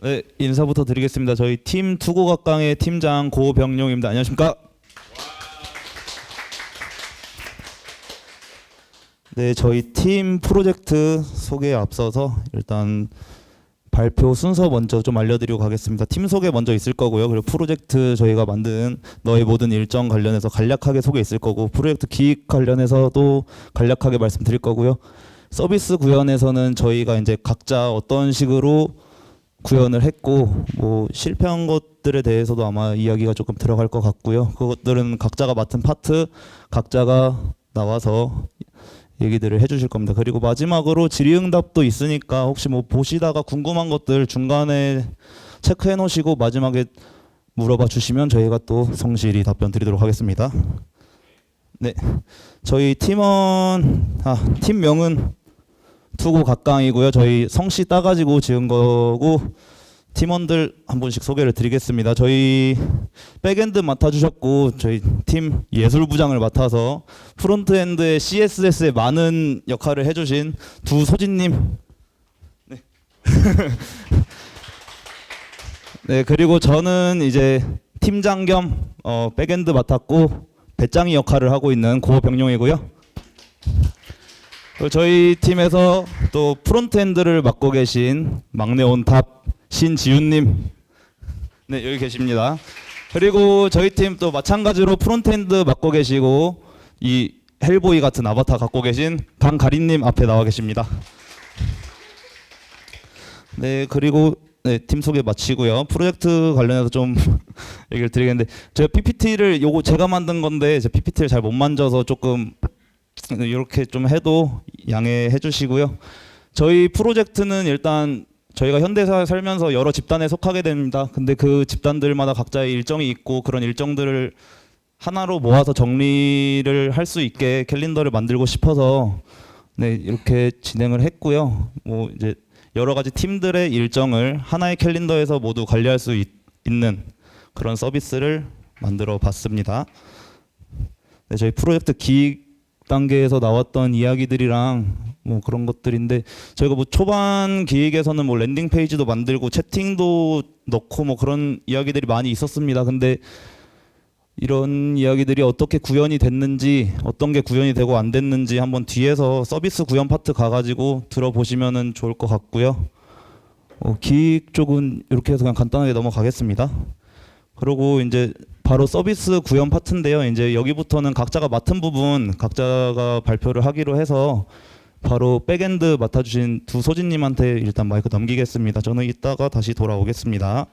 네, 인사부터 드리겠습니다. 저희 팀 투고각강의 팀장 고병용입니다. 안녕하십니까? 네, 저희 팀 프로젝트 소개에 앞서서 일단 발표 순서 먼저 좀 알려드리고 가겠습니다. 팀 소개 먼저 있을 거고요. 그리고 프로젝트 저희가 만든 너의 모든 일정 관련해서 간략하게 소개 있을 거고, 프로젝트 기획 관련해서도 간략하게 말씀드릴 거고요. 서비스 구현에서는 저희가 이제 각자 어떤 식으로 구현을 했고, 뭐 실패한 것들에 대해서도 아마 이야기가 조금 들어갈 것 같고요. 그것들은 각자가 맡은 파트 각자가 나와서 얘기들을 해주실 겁니다. 그리고 마지막으로 질의응답도 있으니까 혹시 뭐 보시다가 궁금한 것들 중간에 체크해 놓으시고 마지막에 물어봐 주시면 저희가 또 성실히 답변 드리도록 하겠습니다. 네, 저희 팀명은 투고각강이고요. 저희 성씨 따가지고 지은 거고, 팀원들 한 분씩 소개를 드리겠습니다. 저희 백엔드 맡아주셨고, 저희 팀 예술부장을 맡아서 프론트엔드의 CSS에 많은 역할을 해주신 두소진님. 네. 네, 그리고 저는 이제 팀장 겸 백엔드 맡았고 배짱이 역할을 하고 있는 고병용이고요. 저희 팀에서 또 프론트엔드를 맡고 계신 막내 온탑 신지훈님, 네, 여기 계십니다. 그리고 저희 팀 또 마찬가지로 프론트엔드 맡고 계시고 이 헬보이 같은 아바타 갖고 계신 강가린님 앞에 나와 계십니다. 네, 그리고 네, 팀 소개 마치고요. 프로젝트 관련해서 좀 얘기를 드리겠는데, 제가 PPT를 요거 제가 만든 건데 제 PPT를 잘 못 만져서 조금 이렇게 좀 해도 양해해 주시고요. 저희 프로젝트는 일단 저희가 현대사에 살면서 여러 집단에 속하게 됩니다. 근데 그 집단들마다 각자의 일정이 있고, 그런 일정들을 하나로 모아서 정리를 할 수 있게 캘린더를 만들고 싶어서 네, 이렇게 진행을 했고요. 뭐 이제 여러 가지 팀들의 일정을 하나의 캘린더에서 모두 관리할 수 있는 그런 서비스를 만들어 봤습니다. 네, 저희 프로젝트 기획 단계에서 나왔던 이야기들이랑 뭐 그런 것들인데, 저희가 뭐 초반 기획에서는 뭐 랜딩 페이지도 만들고 채팅도 넣고 뭐 그런 이야기들이 많이 있었습니다. 근데 이런 이야기들이 어떻게 구현이 됐는지, 어떤 게 구현이 되고 안 됐는지 한번 뒤에서 서비스 구현 파트 가가지고 들어보시면은 좋을 것 같고요. 기획 쪽은 이렇게 해서 그냥 간단하게 넘어가겠습니다. 그리고 이제 바로 서비스 구현 파트인데요. 이제 여기부터는 각자가 맡은 부분 각자가 발표를 하기로 해서 바로 백엔드 맡아주신 두소진님한테 일단 마이크 넘기겠습니다. 저는 이따가 다시 돌아오겠습니다.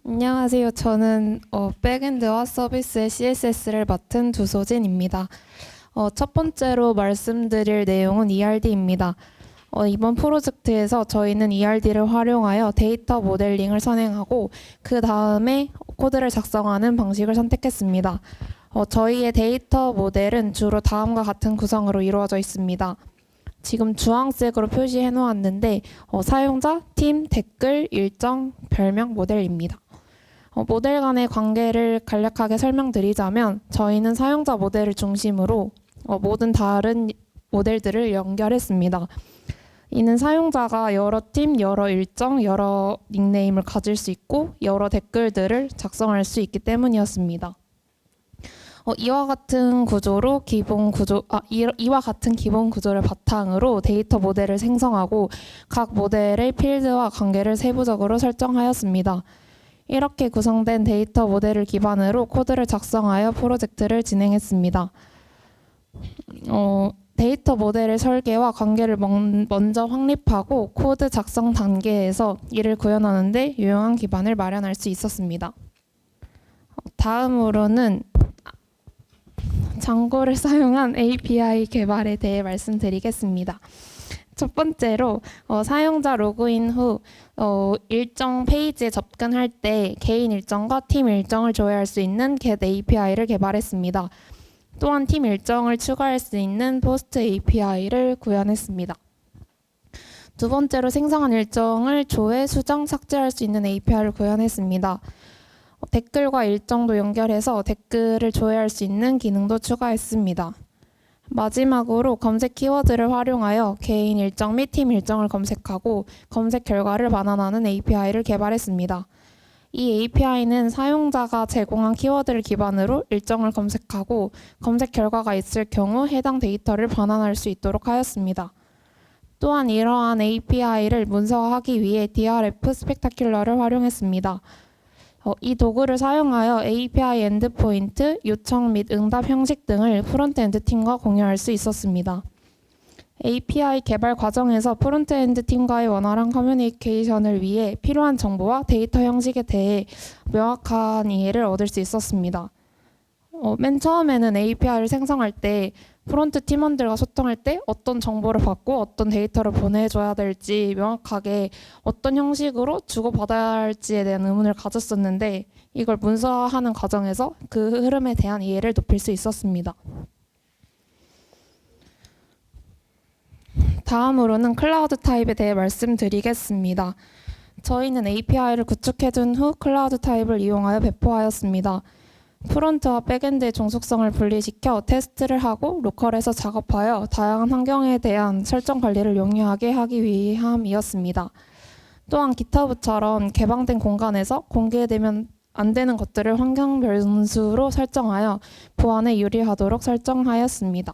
안녕하세요. 저는 백엔드와 서비스의 CSS를 맡은 두소진입니다. 첫 번째로 말씀드릴 내용은 ERD입니다. 이번 프로젝트에서 저희는 ERD를 활용하여 데이터 모델링을 선행하고 그 다음에 코드를 작성하는 방식을 선택했습니다. 저희의 데이터 모델은 주로 다음과 같은 구성으로 이루어져 있습니다. 지금 주황색으로 표시해 놓았는데 사용자, 팀, 댓글, 일정, 별명, 모델입니다. 모델 간의 관계를 간략하게 설명드리자면, 저희는 사용자 모델을 중심으로 모든 다른 모델들을 연결했습니다. 이는 사용자가 여러 팀, 여러 일정, 여러 닉네임을 가질 수 있고 여러 댓글들을 작성할 수 있기 때문이었습니다. 이와 같은 기본 구조를 바탕으로 데이터 모델을 생성하고 각 모델의 필드와 관계를 세부적으로 설정하였습니다. 이렇게 구성된 데이터 모델을 기반으로 코드를 작성하여 프로젝트를 진행했습니다. 데이터 모델의 설계와 관계를 먼저 확립하고 코드 작성 단계에서 이를 구현하는 데 유용한 기반을 마련할 수 있었습니다. 다음으로는 장고를 사용한 API 개발에 대해 말씀드리겠습니다. 첫 번째로 사용자 로그인 후 일정 페이지에 접근할 때 개인 일정과 팀 일정을 조회할 수 있는 get API를 개발했습니다. 또한 팀 일정을 추가할 수 있는 post API를 구현했습니다. 두 번째로 생성한 일정을 조회, 수정, 삭제할 수 있는 API를 구현했습니다. 댓글과 일정도 연결해서 댓글을 조회할 수 있는 기능도 추가했습니다. 마지막으로 검색 키워드를 활용하여 개인 일정 및 팀 일정을 검색하고 검색 결과를 반환하는 API를 개발했습니다. 이 API는 사용자가 제공한 키워드를 기반으로 일정을 검색하고 검색 결과가 있을 경우 해당 데이터를 반환할 수 있도록 하였습니다. 또한 이러한 API를 문서화하기 위해 DRF 스펙타큘러를 활용했습니다. 이 도구를 사용하여 API 엔드포인트, 요청 및 응답 형식 등을 프론트엔드 팀과 공유할 수 있었습니다. API 개발 과정에서 프론트엔드 팀과의 원활한 커뮤니케이션을 위해 필요한 정보와 데이터 형식에 대해 명확한 이해를 얻을 수 있었습니다. 맨 처음에는 API를 생성할 때 프론트 팀원들과 소통할 때 어떤 정보를 받고 어떤 데이터를 보내줘야 될지 명확하게 어떤 형식으로 주고받아야 할지에 대한 의문을 가졌었는데 이걸 문서화하는 과정에서 그 흐름에 대한 이해를 높일 수 있었습니다. 다음으로는 클라우드 타입에 대해 말씀드리겠습니다. 저희는 API를 구축해둔 후 클라우드 타입을 이용하여 배포하였습니다. 프론트와 백엔드의 종속성을 분리시켜 테스트를 하고 로컬에서 작업하여 다양한 환경에 대한 설정 관리를 용이하게 하기 위함이었습니다. 또한 GitHub처럼 개방된 공간에서 공개되면 안 되는 것들을 환경 변수로 설정하여 보안에 유리하도록 설정하였습니다.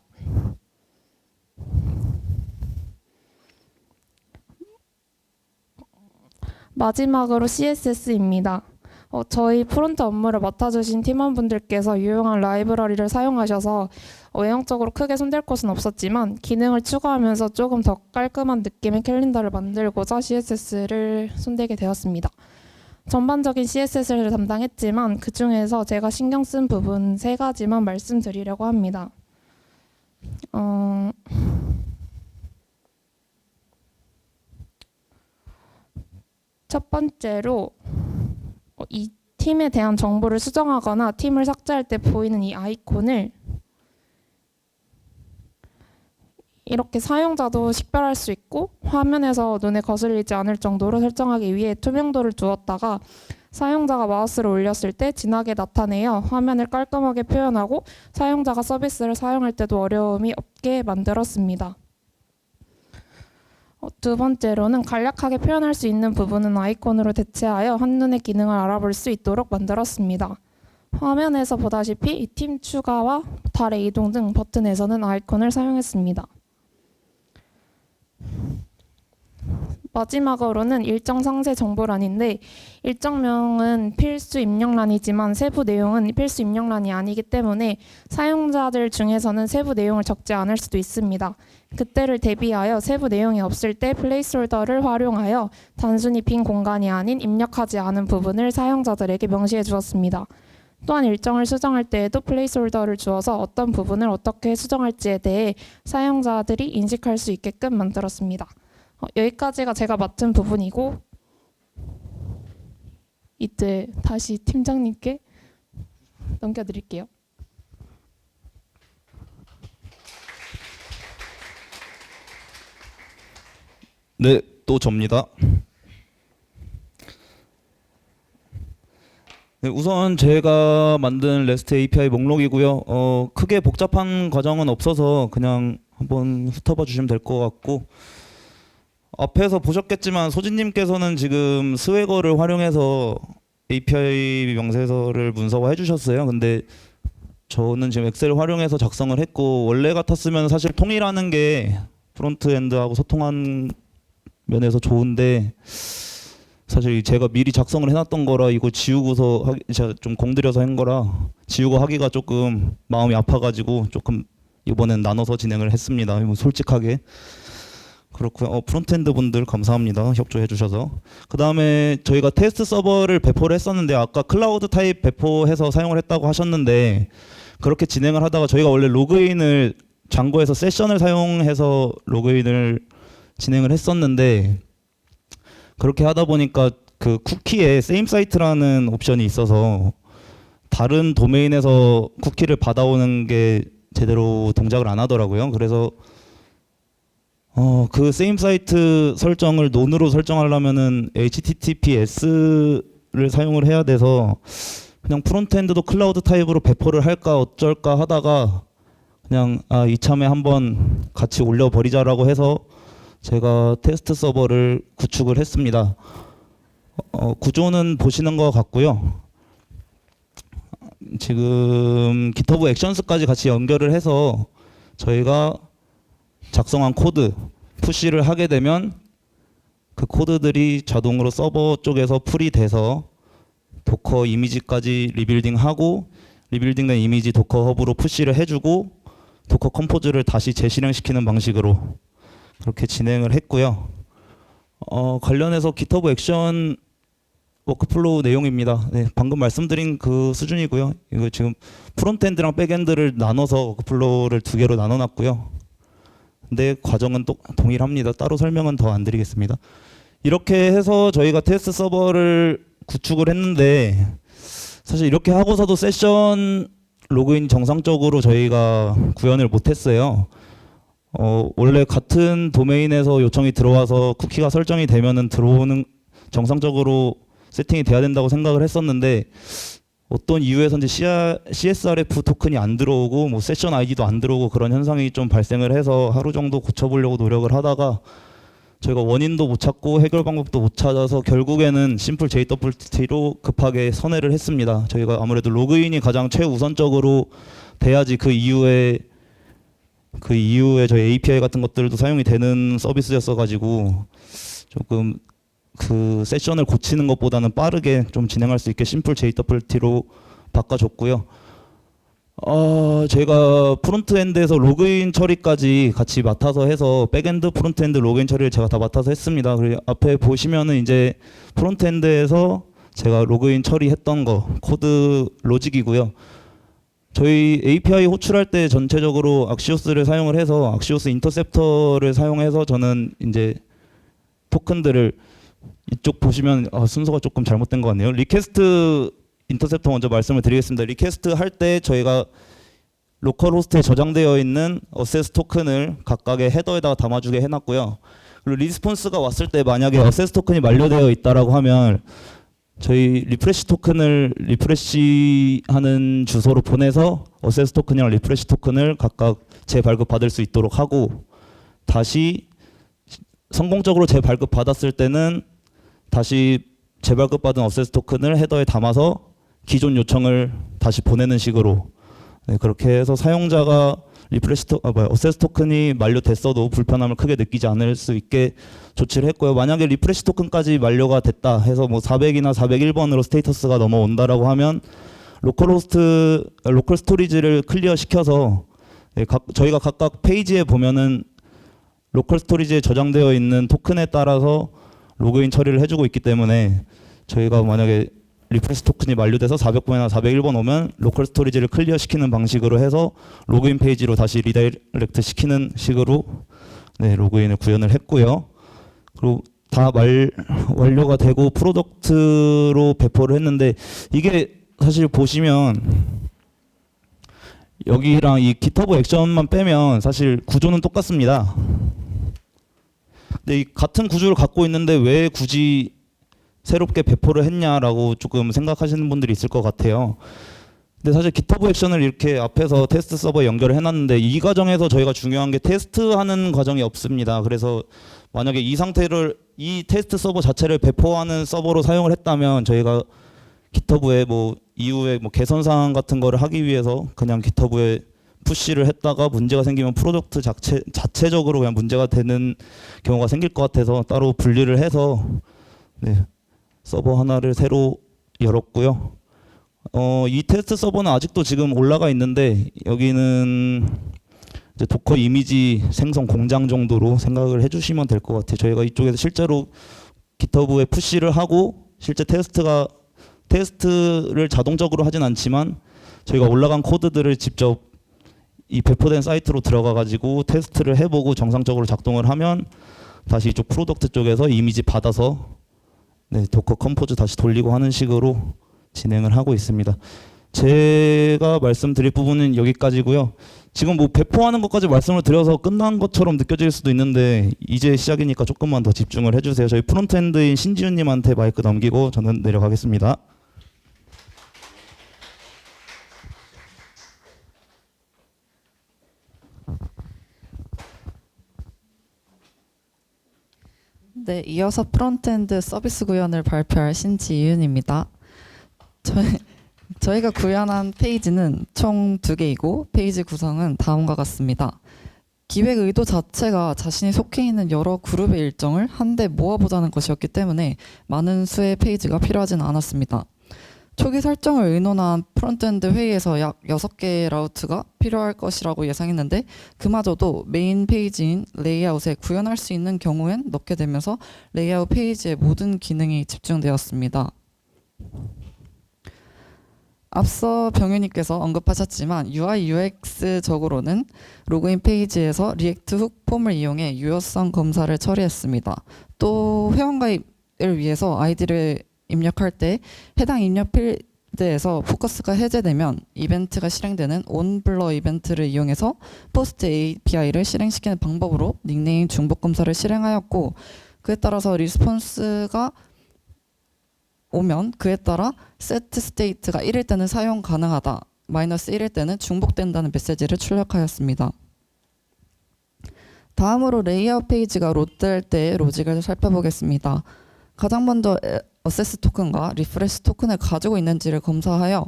마지막으로 CSS입니다. 저희 프론트 업무를 맡아주신 팀원분들께서 유용한 라이브러리를 사용하셔서 외형적으로 크게 손댈 것은 없었지만 기능을 추가하면서 조금 더 깔끔한 느낌의 캘린더를 만들고자 CSS를 손대게 되었습니다. 전반적인 CSS를 담당했지만 그 중에서 제가 신경 쓴 부분 3가지만 말씀드리려고 합니다. 첫 번째로 이 팀에 대한 정보를 수정하거나 팀을 삭제할 때 보이는 이 아이콘을 이렇게 사용자도 식별할 수 있고 화면에서 눈에 거슬리지 않을 정도로 설정하기 위해 투명도를 두었다가 사용자가 마우스를 올렸을 때 진하게 나타내어 화면을 깔끔하게 표현하고 사용자가 서비스를 사용할 때도 어려움이 없게 만들었습니다. 두 번째로는 간략하게 표현할 수 있는 부분은 아이콘으로 대체하여 한눈에 기능을 알아볼 수 있도록 만들었습니다. 화면에서 보다시피 이 팀 추가와 달의 이동 등 버튼에서는 아이콘을 사용했습니다. 마지막으로는 일정 상세 정보란인데 일정명은 필수 입력란이지만 세부 내용은 필수 입력란이 아니기 때문에 사용자들 중에서는 세부 내용을 적지 않을 수도 있습니다. 그때를 대비하여 세부 내용이 없을 때 플레이스홀더를 활용하여 단순히 빈 공간이 아닌 입력하지 않은 부분을 사용자들에게 명시해 주었습니다. 또한 일정을 수정할 때에도 플레이스홀더를 주어서 어떤 부분을 어떻게 수정할지에 대해 사용자들이 인식할 수 있게끔 만들었습니다. 여기까지가 제가 맡은 부분이고 이때 다시 팀장님께 넘겨드릴게요. 네, 또 접니다. 네, 우선 제가 만든 REST API 목록이고요. 크게 복잡한 과정은 없어서 그냥 한번 훑어봐 주시면 될 것 같고 앞에서 보셨겠지만 소진님께서는 지금 스웨거를 활용해서 API 명세서를 문서화해 주셨어요. 근데 저는 지금 엑셀을 활용해서 작성을 했고 원래 같았으면 사실 통일하는 게 프론트엔드하고 소통한 면에서 좋은데 사실 제가 미리 작성을 해놨던 거라 이거 지우고서 제가 좀 공들여서 한 거라 지우고 하기가 조금 마음이 아파가지고 조금 이번엔 나눠서 진행을 했습니다. 솔직하게. 그렇고요. 프론트엔드 분들 감사합니다. 협조해 주셔서. 그 다음에 저희가 테스트 서버를 배포를 했었는데 아까 클라우드 타입 배포해서 사용을 했다고 하셨는데 그렇게 진행을 하다가 저희가 원래 로그인을 장고에서 세션을 사용해서 로그인을 진행을 했었는데 그렇게 하다 보니까 그 쿠키에 same site라는 옵션이 있어서 다른 도메인에서 쿠키를 받아오는 게 제대로 동작을 안 하더라고요. 그래서 그 세임 사이트 설정을 논으로 설정하려면은 HTTPS를 사용을 해야 돼서 그냥 프론트엔드도 클라우드 타입으로 배포를 할까 어쩔까 하다가 그냥 이참에 한번 같이 올려버리자라고 해서 제가 테스트 서버를 구축을 했습니다. 구조는 보시는 것 같고요. 지금 GitHub 액션스까지 같이 연결을 해서 저희가 작성한 코드 푸시를 하게 되면 그 코드들이 자동으로 서버 쪽에서 풀이 돼서 도커 이미지까지 리빌딩하고 리빌딩된 이미지 도커 허브로 푸시를 해주고 도커 컴포즈를 다시 재실행시키는 방식으로 그렇게 진행을 했고요. 관련해서 GitHub 액션 워크플로우 내용입니다. 네, 방금 말씀드린 그 수준이고요. 이거 지금 프론트엔드랑 백엔드를 나눠서 워크플로우를 두 개로 나눠놨고요. 근데 과정은 또 동일합니다. 따로 설명은 더 안 드리겠습니다. 이렇게 해서 저희가 테스트 서버를 구축을 했는데 사실 이렇게 하고서도 세션 로그인 정상적으로 저희가 구현을 못했어요. 원래 같은 도메인에서 요청이 들어와서 쿠키가 설정이 되면은 들어오는 정상적으로 세팅이 돼야 된다고 생각을 했었는데 어떤 이유에서인지 CSRF 토큰이 안 들어오고 뭐 세션 아이디도 안 들어오고 그런 현상이 좀 발생을 해서 하루 정도 고쳐보려고 노력을 하다가 저희가 원인도 못 찾고 해결 방법도 못 찾아서 결국에는 심플 JWT로 급하게 선회를 했습니다. 저희가 아무래도 로그인이 가장 최우선적으로 돼야지 그 이후에 저희 API 같은 것들도 사용이 되는 서비스였어 가지고 조금 그 세션을 고치는 것보다는 빠르게 좀 진행할 수 있게 심플 JWT로 바꿔줬고요. 제가 프론트엔드에서 로그인 처리까지 같이 맡아서 해서 백엔드, 프론트엔드 로그인 처리를 제가 다 맡아서 했습니다. 그리고 앞에 보시면은 이제 프론트엔드에서 제가 로그인 처리했던 거 코드 로직이고요. 저희 API 호출할 때 전체적으로 악시오스를 사용을 해서 악시오스 인터셉터를 사용해서 저는 이제 토큰들을 이쪽 보시면 순서가 조금 잘못된 것 같네요. 리퀘스트 인터셉터 먼저 말씀을 드리겠습니다. 리퀘스트 할 때 저희가 로컬 호스트에 저장되어 있는 어세스 토큰을 각각의 헤더에다가 담아주게 해놨고요. 그리고 리스폰스가 왔을 때 만약에 어세스 토큰이 만료되어 있다라고 하면 저희 리프레시 토큰을 리프레시하는 주소로 보내서 어세스 토큰이랑 리프레시 토큰을 각각 재발급 받을 수 있도록 하고 다시 성공적으로 재발급 받았을 때는 다시 재발급 받은 어세스 토큰을 헤더에 담아서 기존 요청을 다시 보내는 식으로 그렇게 해서 사용자가 어세스 토큰이 만료됐어도 불편함을 크게 느끼지 않을 수 있게 조치를 했고요. 만약에 리프레시 토큰까지 만료가 됐다 해서 뭐 400이나 401번으로 스테이터스가 넘어온다라고 하면 로컬 스토리지를 클리어 시켜서 저희가 각각 페이지에 보면은 로컬 스토리지에 저장되어 있는 토큰에 따라서 로그인 처리를 해주고 있기 때문에 저희가 만약에 리프레시 토큰이 만료돼서 400번이나 401번 오면 로컬 스토리지를 클리어 시키는 방식으로 해서 로그인 페이지로 다시 리다이렉트 시키는 식으로 로그인을 구현을 했고요. 그리고 다 완료가 되고 프로덕트로 배포를 했는데 이게 사실 보시면 여기랑 이 GitHub 액션만 빼면 사실 구조는 똑같습니다. 근데 이 같은 구조를 갖고 있는데 왜 굳이 새롭게 배포를 했냐라고 조금 생각하시는 분들이 있을 것 같아요. 근데 사실 GitHub 액션을 이렇게 앞에서 테스트 서버에 연결을 해놨는데 이 과정에서 저희가 중요한 게 테스트하는 과정이 없습니다. 그래서 만약에 이 테스트 서버 자체를 배포하는 서버로 사용을 했다면 저희가 GitHub에 뭐 이후에 뭐 개선 사항 같은 거를 하기 위해서 그냥 GitHub에 푸시를 했다가 문제가 생기면 프로덕트 자체적으로 그냥 문제가 되는 경우가 생길 것 같아서 따로 분리를 해서 서버 하나를 새로 열었고요. 이 테스트 서버는 아직도 지금 올라가 있는데 여기는 이제 도커 이미지 생성 공장 정도로 생각을 해주시면 될 것 같아요. 저희가 이쪽에서 실제로 GitHub에 푸시를 하고 실제 테스트를 자동적으로 하진 않지만 저희가 올라간 코드들을 직접 이 배포된 사이트로 들어가 가지고 테스트를 해보고 정상적으로 작동을 하면 다시 이쪽 프로덕트 쪽에서 이미지 받아서 도커 컴포즈 다시 돌리고 하는 식으로 진행을 하고 있습니다. 제가 말씀드릴 부분은 여기까지고요. 지금 뭐 배포하는 것까지 말씀을 드려서 끝난 것처럼 느껴질 수도 있는데 이제 시작이니까 조금만 더 집중을 해주세요. 저희 프론트엔드인 신지훈님한테 마이크 넘기고 저는 내려가겠습니다. 네, 이어서 프론트엔드 서비스 구현을 발표할 신지윤입니다. 저희가 구현한 페이지는 총 2개이고 페이지 구성은 다음과 같습니다. 기획 의도 자체가 자신이 속해 있는 여러 그룹의 일정을 한데 모아보자는 것이었기 때문에 많은 수의 페이지가 필요하지는 않았습니다. 초기 설정을 의논한 프론트엔드 회의에서 약 6개의 라우트가 필요할 것이라고 예상했는데 그마저도 메인 페이지인 레이아웃에 구현할 수 있는 경우엔 넣게 되면서 레이아웃 페이지의 모든 기능이 집중되었습니다. 앞서 병윤님께서 언급하셨지만 UI UX적으로는 로그인 페이지에서 리액트 훅 폼을 이용해 유효성 검사를 처리했습니다. 또 회원가입을 위해서 아이디를 입력할 때 해당 입력 필드에서 포커스가 해제되면 이벤트가 실행되는 온블러 이벤트를 이용해서 포스트 API를 실행시키는 방법으로 닉네임 중복 검사를 실행하였고 그에 따라서 리스폰스가 오면 그에 따라 set state가 1일 때는 사용 가능하다, -1일 때는 중복된다는 메시지를 출력하였습니다. 다음으로 레이아웃 페이지가 로드될 때의 로직을 살펴보겠습니다. 가장 먼저 어세스 토큰과 리프레시 토큰을 가지고 있는지를 검사하여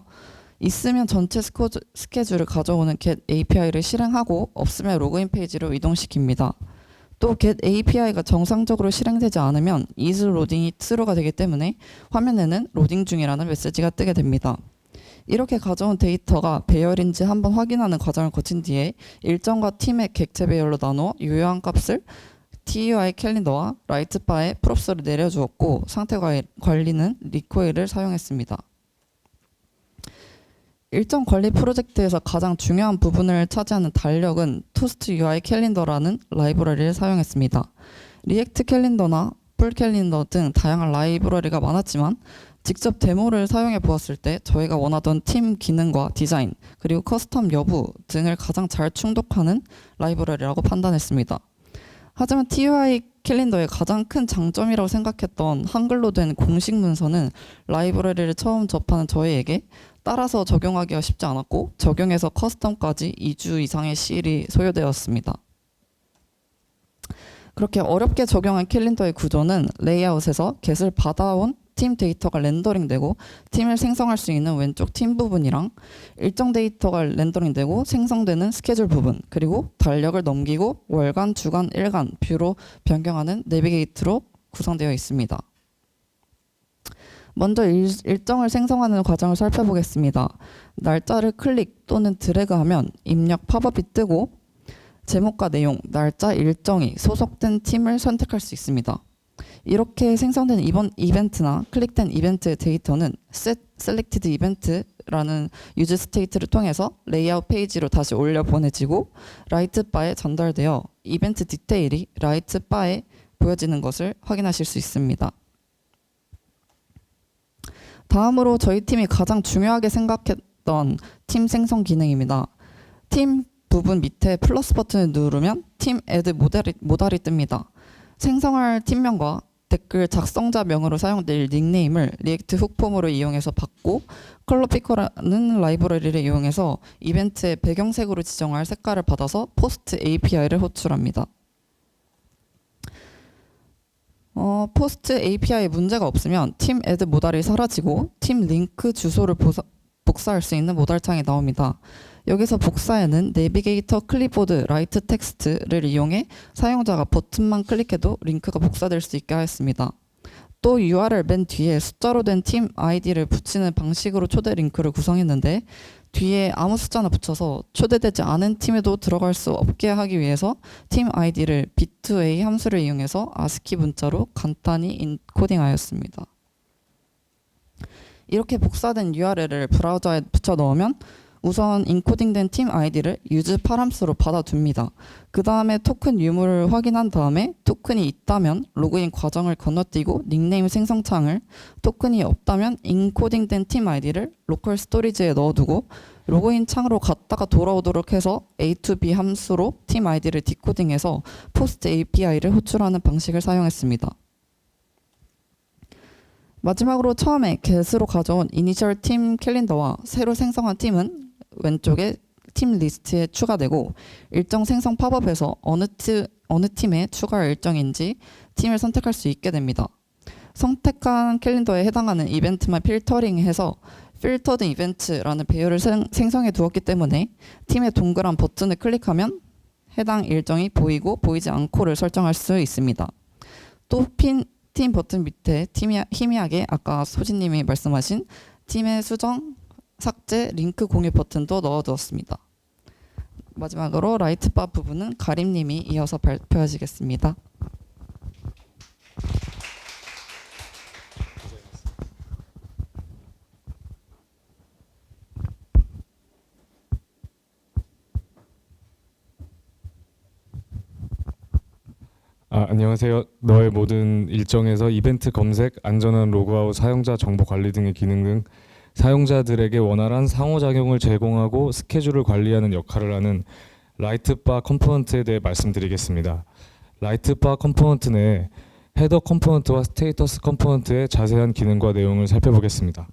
있으면 전체 스케줄을 가져오는 get API를 실행하고 없으면 로그인 페이지로 이동시킵니다. 또 get API가 정상적으로 실행되지 않으면 is loading이 true가 되기 때문에 화면에는 로딩 중이라는 메시지가 뜨게 됩니다. 이렇게 가져온 데이터가 배열인지 한번 확인하는 과정을 거친 뒤에 일정과 팀의 객체 배열로 나누어 유효한 값을 TUI 캘린더와 라이트바에 프롭스를 내려주었고 상태 관리는 리코일을 사용했습니다. 일정 관리 프로젝트에서 가장 중요한 부분을 차지하는 달력은 토스트 UI 캘린더라는 라이브러리를 사용했습니다. 리액트 캘린더나 풀 캘린더 등 다양한 라이브러리가 많았지만 직접 데모를 사용해 보았을 때 저희가 원하던 팀 기능과 디자인 그리고 커스텀 여부 등을 가장 잘 충족하는 라이브러리라고 판단했습니다. 하지만 TUI 캘린더의 가장 큰 장점이라고 생각했던 한글로 된 공식 문서는 라이브러리를 처음 접하는 저희에게 따라서 적용하기가 쉽지 않았고 적용해서 커스텀까지 2주 이상의 시일이 소요되었습니다. 그렇게 어렵게 적용한 캘린더의 구조는 레이아웃에서 get을 받아온 팀 데이터가 렌더링되고 팀을 생성할 수 있는 왼쪽 팀 부분이랑 일정 데이터가 렌더링되고 생성되는 스케줄 부분 그리고 달력을 넘기고 월간, 주간, 일간 뷰로 변경하는 내비게이트로 구성되어 있습니다. 먼저 일정을 생성하는 과정을 살펴보겠습니다. 날짜를 클릭 또는 드래그하면 입력 팝업이 뜨고 제목과 내용, 날짜, 일정이 소속된 팀을 선택할 수 있습니다. 이렇게 생성된 이번 이벤트나 클릭된 이벤트 데이터는 set selected event라는 유즈 스테이트를 통해서 레이아웃 페이지로 다시 올려 보내지고 라이트 바에 전달되어 이벤트 디테일이 라이트 바에 보여지는 것을 확인하실 수 있습니다. 다음으로 저희 팀이 가장 중요하게 생각했던 팀 생성 기능입니다. 팀 부분 밑에 플러스 버튼을 누르면 팀 애드 모달이 뜹니다. 생성할 팀명과 댓글 작성자명으로 사용될 닉네임을 리액트 훅 폼으로 이용해서 받고 컬러피커라는 라이브러리를 이용해서 이벤트의 배경색으로 지정할 색깔을 받아서 포스트 API를 호출합니다. 포스트 API에 문제가 없으면 팀 애드 모달이 사라지고 팀 링크 주소를 복사할 수 있는 모달 창이 나옵니다. 여기서 복사에는 내비게이터 클립보드 라이트 텍스트를 이용해 사용자가 버튼만 클릭해도 링크가 복사될 수 있게 하였습니다. 또 URL 맨 뒤에 숫자로 된 팀 아이디를 붙이는 방식으로 초대 링크를 구성했는데 뒤에 아무 숫자나 붙여서 초대되지 않은 팀에도 들어갈 수 없게 하기 위해서 팀 아이디를 B2A 함수를 이용해서 ASCII 문자로 간단히 인코딩하였습니다. 이렇게 복사된 URL을 브라우저에 붙여 넣으면 우선 인코딩된 팀 아이디를 유즈 파람스로 받아둡니다. 그 다음에 토큰 유무를 확인한 다음에 토큰이 있다면 로그인 과정을 건너뛰고 닉네임 생성 창을, 토큰이 없다면 인코딩된 팀 아이디를 로컬 스토리지에 넣어두고 로그인 창으로 갔다가 돌아오도록 해서 A to B 함수로 팀 아이디를 디코딩해서 포스트 API를 호출하는 방식을 사용했습니다. 마지막으로 처음에 get으로 가져온 이니셜 팀 캘린더와 새로 생성한 팀은 왼쪽에 팀 리스트에 추가되고 일정 생성 팝업에서 어느 팀에 추가 일정인지 팀을 선택할 수 있게 됩니다. 선택한 캘린더에 해당하는 이벤트만 필터링해서 필터드 이벤트라는 배열을 생성해 두었기 때문에 팀의 동그란 버튼을 클릭하면 해당 일정이 보이고 보이지 않고를 설정할 수 있습니다. 또 팀 버튼 밑에 희미하게 아까 소진님이 말씀하신 팀의 수정, 삭제, 링크 공유 버튼도 넣어두었습니다. 마지막으로 라이트바 부분은 가림님이 이어서 발표하시겠습니다. 안녕하세요. 너의 모든 일정에서 이벤트 검색, 안전한 로그아웃, 사용자 정보 관리 등의 기능 등 사용자들에게 원활한 상호작용을 제공하고 스케줄을 관리하는 역할을 하는 라이트바 컴포넌트에 대해 말씀드리겠습니다. 라이트바 컴포넌트 내에 헤더 컴포넌트와 스테이터스 컴포넌트의 자세한 기능과 내용을 살펴보겠습니다.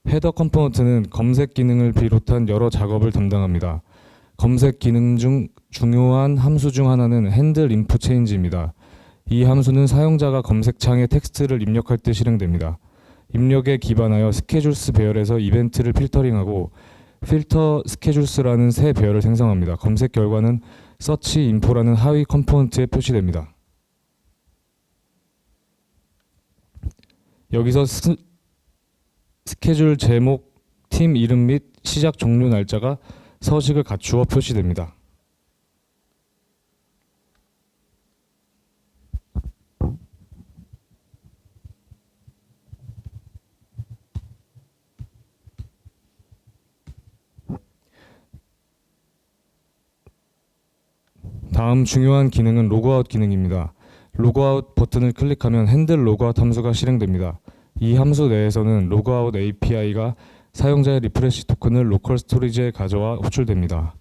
헤더 컴포넌트는 검색 기능을 비롯한 여러 작업을 담당합니다. 검색 기능 중 중요한 함수 중 하나는 핸들 인풋 체인지입니다. 이 함수는 사용자가 검색창에 텍스트를 입력할 때 실행됩니다. 입력에 기반하여 스케줄스 배열에서 이벤트를 필터링하고 필터 스케줄스라는 새 배열을 생성합니다. 검색 결과는 서치 인포라는 하위 컴포넌트에 표시됩니다. 여기서 스케줄 제목, 팀 이름 및 시작 종료 날짜가 서식을 갖추어 표시됩니다. 다음 중요한 기능은 로그아웃 기능입니다. 로그아웃 버튼을 클릭하면 핸들 로그아웃 함수가 실행됩니다. 이 함수 내에서는 로그아웃 API가 사용자의 리프레시 토큰을 로컬 스토리지에 가져와 호출됩니다.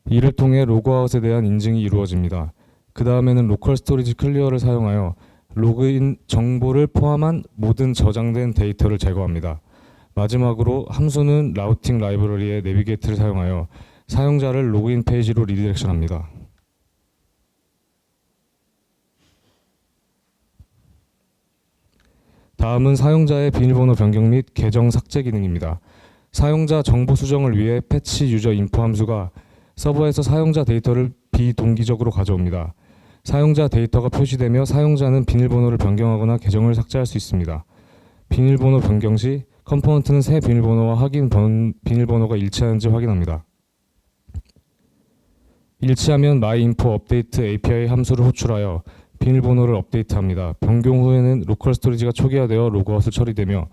이를 통해 로그아웃에 대한 인증이 이루어집니다. 그 다음에는 로컬 스토리지 클리어를 사용하여 로그인 정보를 포함한 모든 저장된 데이터를 제거합니다. 마지막으로 함수는 라우팅 라이브러리의 내비게이트를 사용하여 사용자를 로그인 페이지로 리디렉션합니다. 다음은 사용자의 비밀번호 변경 및 계정 삭제 기능입니다. 사용자 정보 수정을 위해 패치 유저 인포 함수가 서버에서 사용자 데이터를 비동기적으로 가져옵니다. 사용자 데이터가 표시되며 사용자는 비밀번호를 변경하거나 계정을 삭제할 수 있습니다. 비밀번호 변경 시 컴포넌트는 새 비밀번호와 확인 비밀번호가 일치하는지 확인합니다. 일치하면 myInfoUpdate API 함수를 호출하여 비밀번호를 업데이트합니다. 변경 후에는 로컬 스토리지가 초기화되어 로그아웃을 처리되며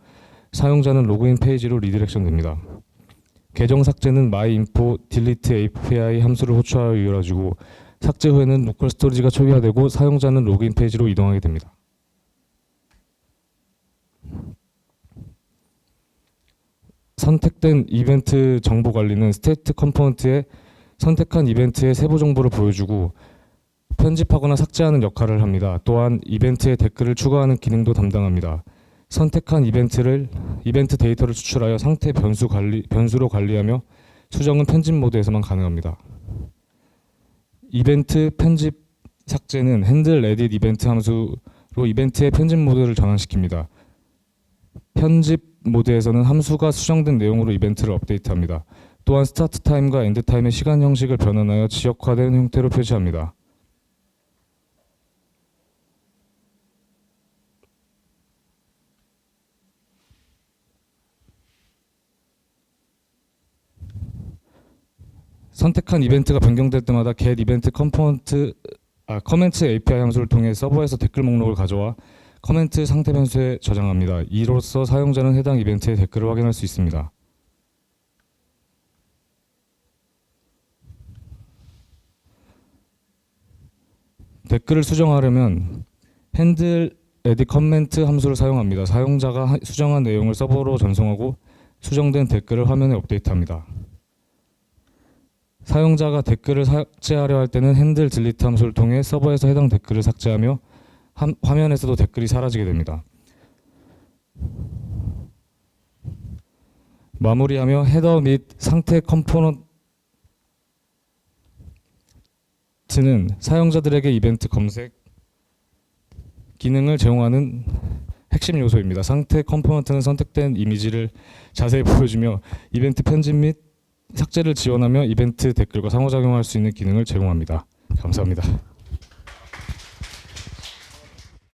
사용자는 로그인 페이지로 리디렉션됩니다. 계정 삭제는 myInfoDelete API 함수를 호출하여 이루어지고 삭제 후에는 로컬 스토리지가 초기화되고 사용자는 로그인 페이지로 이동하게 됩니다. 선택된 이벤트 정보 관리는 스테이트 컴포넌트에 선택한 이벤트의 세부 정보를 보여주고 편집하거나 삭제하는 역할을 합니다. 또한 이벤트에 댓글을 추가하는 기능도 담당합니다. 선택한 이벤트 데이터를 추출하여 상태 변수로 관리하며 수정은 편집 모드에서만 가능합니다. 이벤트 편집 삭제는 핸들 에딧 이벤트 함수로 이벤트의 편집 모드를 전환시킵니다. 편집 모드에서는 함수가 수정된 내용으로 이벤트를 업데이트합니다. 또한 스타트 타임과 엔드 타임의 시간 형식을 변환하여 지역화된 형태로 표시합니다. 선택한 이벤트가 변경될 때마다 get 이벤트 커멘트 API 함수를 통해 서버에서 댓글 목록을 가져와 커멘트 상태 변수에 저장합니다. 이로써 사용자는 해당 이벤트의 댓글을 확인할 수 있습니다. 댓글을 수정하려면 핸들 에디 커멘트 함수를 사용합니다. 사용자가 수정한 내용을 서버로 전송하고 수정된 댓글을 화면에 업데이트합니다. 사용자가 댓글을 삭제하려 할 때는 핸들 딜리트 함수를 통해 서버에서 해당 댓글을 삭제하며 화면에서도 댓글이 사라지게 됩니다. 마무리하며 헤더 및 상태 컴포넌트는 사용자들에게 이벤트 검색 기능을 제공하는 핵심 요소입니다. 상태 컴포넌트는 선택된 이미지를 자세히 보여주며 이벤트 편집 및 삭제를 지원하며 이벤트 댓글과 상호작용할 수 있는 기능을 제공합니다. 감사합니다.